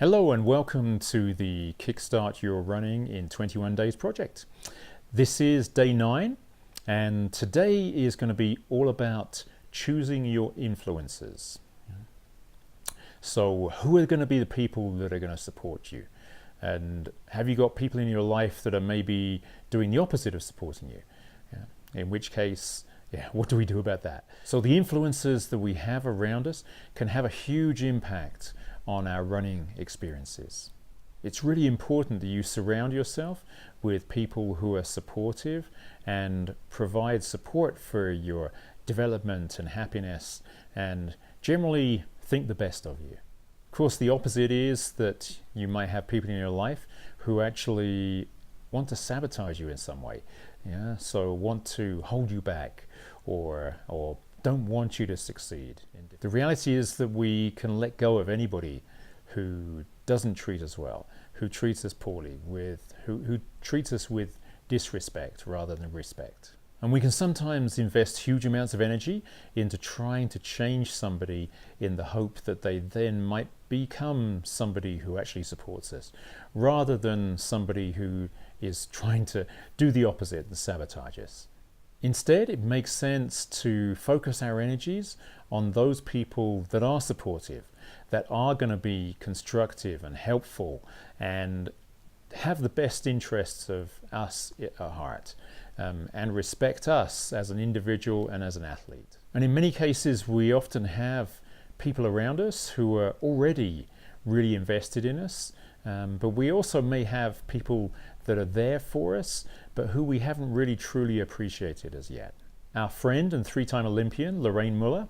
Hello and welcome to the Kickstart Your Running in 21 Days project. This is day 9 and today is going to be all about choosing your influencers. So who are going to be the people that are going to support you? And have you got people in your life that are maybe doing the opposite of supporting you? In which case, what do we do about that? So the influencers that we have around us can have a huge impact on our running experiences. It's really important that you surround yourself with people who are supportive and provide support for your development and happiness and generally think the best of you. Of course, the opposite is that you might have people in your life who actually want to sabotage you in some way. So want to hold you back or don't want you to succeed. The reality is that we can let go of anybody who doesn't treat us well, who treats us poorly, who treats us with disrespect rather than respect. And we can sometimes invest huge amounts of energy into trying to change somebody in the hope that they then might become somebody who actually supports us, rather than somebody who is trying to do the opposite and sabotage us. Instead, it makes sense to focus our energies on those people that are supportive, that are going to be constructive and helpful and have the best interests of us at heart and respect us as an individual and as an athlete. And in many cases, we often have people around us who are already really invested in us, but we also may have people that are there for us, but who we haven't really truly appreciated as yet. Our friend and 3-time Olympian, Lorraine Moeller,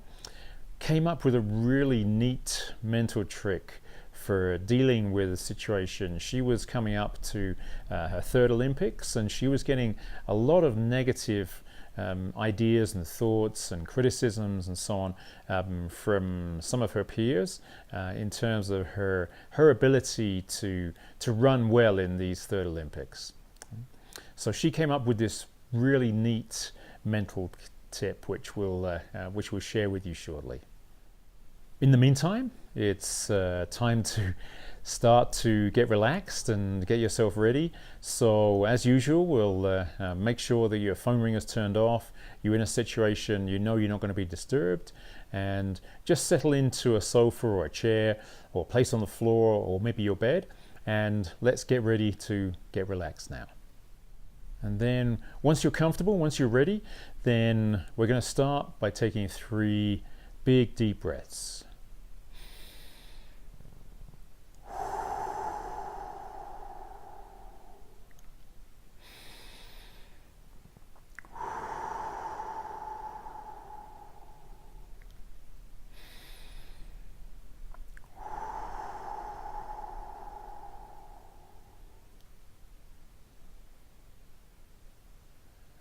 came up with a really neat mental trick for dealing with a situation. She was coming up to her 3rd Olympics and she was getting a lot of negative ideas and thoughts and criticisms and so on from some of her peers in terms of her ability to run well in these 3rd Olympics. So she came up with this really neat mental tip which we'll share with you shortly. In the meantime, it's time to start to get relaxed and get yourself ready. So as usual, we'll make sure that your phone ring is turned off, you're in a situation you know you're not going to be disturbed, and just settle into a sofa or a chair or place on the floor or maybe your bed, and let's get ready to get relaxed now. And then once you're comfortable, once you're ready, then we're going to start by taking 3 big deep breaths.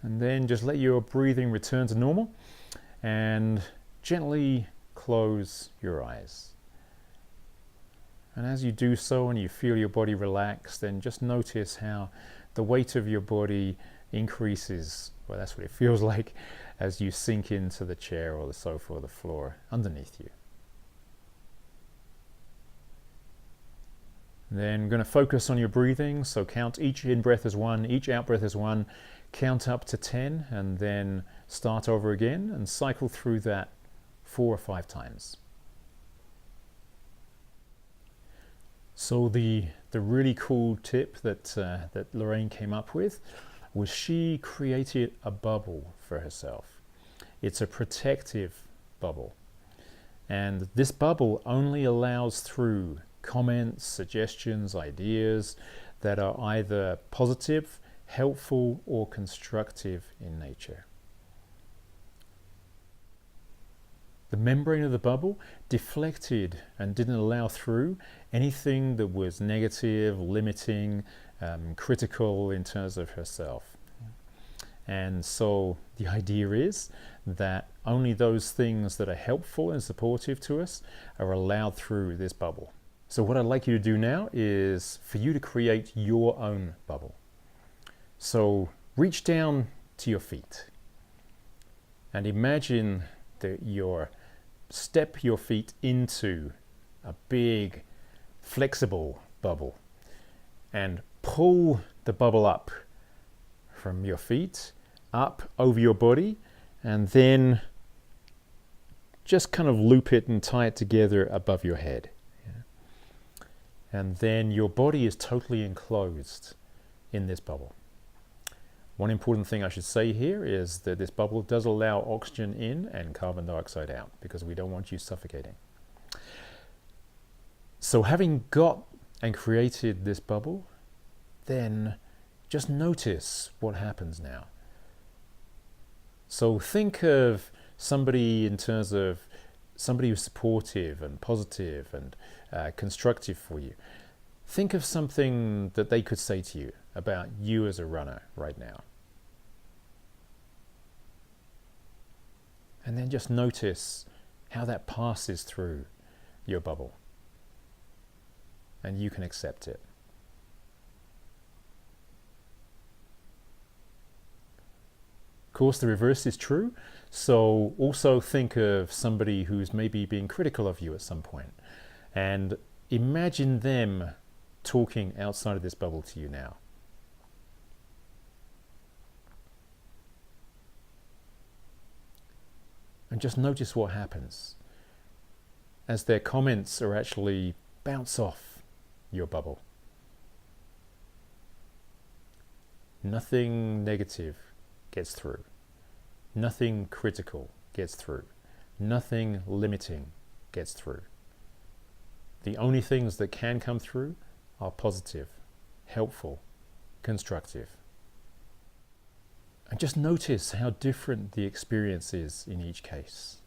And then just let your breathing return to normal and gently close your eyes. And as you do so and you feel your body relax, then just notice how the weight of your body increases. Well, that's what it feels like as you sink into the chair or the sofa or the floor underneath you. Then I'm going to focus on your breathing, so count each in-breath as 1, each out-breath as 1, count up to 10 and then start over again and cycle through that 4 or 5 times. So the really cool tip that Lorraine came up with was she created a bubble for herself. It's a protective bubble, and this bubble only allows through comments, suggestions, ideas that are either positive, helpful, or constructive in nature. The membrane of the bubble deflected and didn't allow through anything that was negative, limiting, critical in terms of herself. And so the idea is that only those things that are helpful and supportive to us are allowed through this bubble. So what I'd like you to do now is for you to create your own bubble. So reach down to your feet and imagine that you step your feet into a big flexible bubble, and pull the bubble up from your feet, up over your body, and then just kind of loop it and tie it together above your head. And then your body is totally enclosed in this bubble. One important thing I should say here is that this bubble does allow oxygen in and carbon dioxide out, because we don't want you suffocating. So having got and created this bubble, then just notice what happens now. So think of somebody in terms of somebody who's supportive and positive and constructive for you. Think of something that they could say to you about you as a runner right now. And then just notice how that passes through your bubble. And you can accept it. Of course, the reverse is true. So also think of somebody who's maybe being critical of you at some point. And imagine them talking outside of this bubble to you now. And just notice what happens as their comments are actually bounce off your bubble. Nothing negative gets through. Nothing critical gets through. Nothing limiting gets through. The only things that can come through are positive, helpful, constructive. And just notice how different the experience is in each case.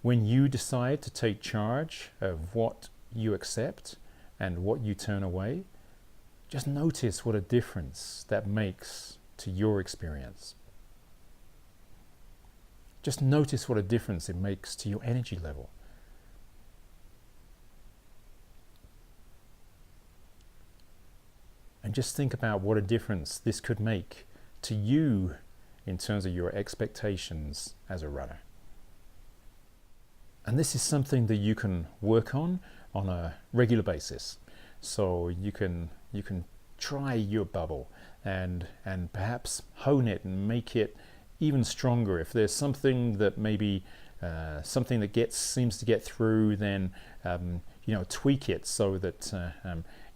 When you decide to take charge of what you accept and what you turn away, just notice what a difference that makes to your experience. Just notice what a difference it makes to your energy level. And just think about what a difference this could make to you in terms of your expectations as a runner. And this is something that you can work on a regular basis. So you can try your bubble and perhaps hone it and make it even stronger. If there's something that maybe something that seems to get through, then tweak it so that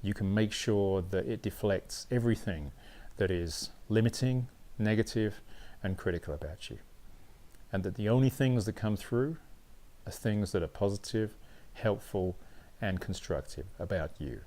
you can make sure that it deflects everything that is limiting, negative, and critical about you. And that the only things that come through are things that are positive, helpful, and constructive about you.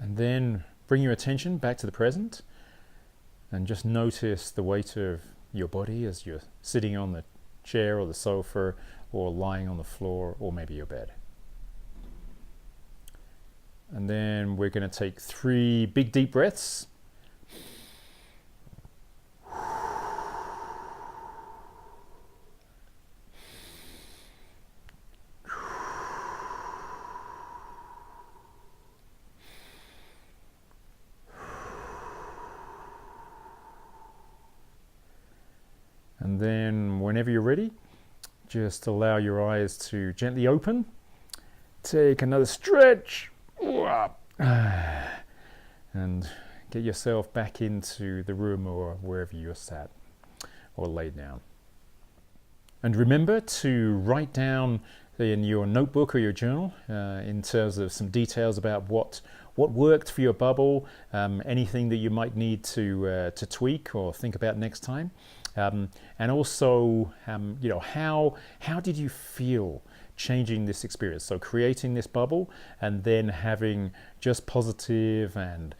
And then bring your attention back to the present and just notice the weight of your body as you're sitting on the chair or the sofa or lying on the floor or maybe your bed. And then we're going to take 3 big deep breaths. And then whenever you're ready, just allow your eyes to gently open. Take another stretch. And get yourself back into the room or wherever you're sat or laid down. And remember to write down in your notebook or your journal in terms of some details about what worked for your bubble, anything that you might need to tweak or think about next time. And also, how did you feel changing this experience? So creating this bubble and then having just positive and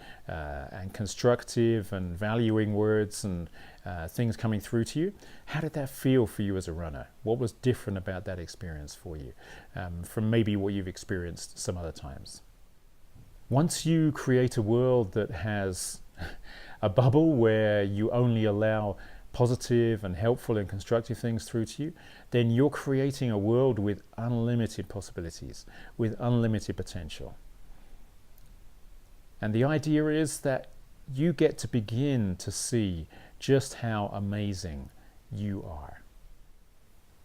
constructive and valuing words and things coming through to you. How did that feel for you as a runner? What was different about that experience for you from maybe what you've experienced some other times? Once you create a world that has a bubble where you only allow positive and helpful and constructive things through to you, then you're creating a world with unlimited possibilities, with unlimited potential. And the idea is that you get to begin to see just how amazing you are.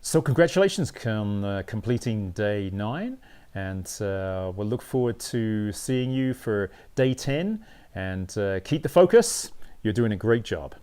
So congratulations on completing day 9, and we'll look forward to seeing you for day 10, and keep the focus. You're doing a great job.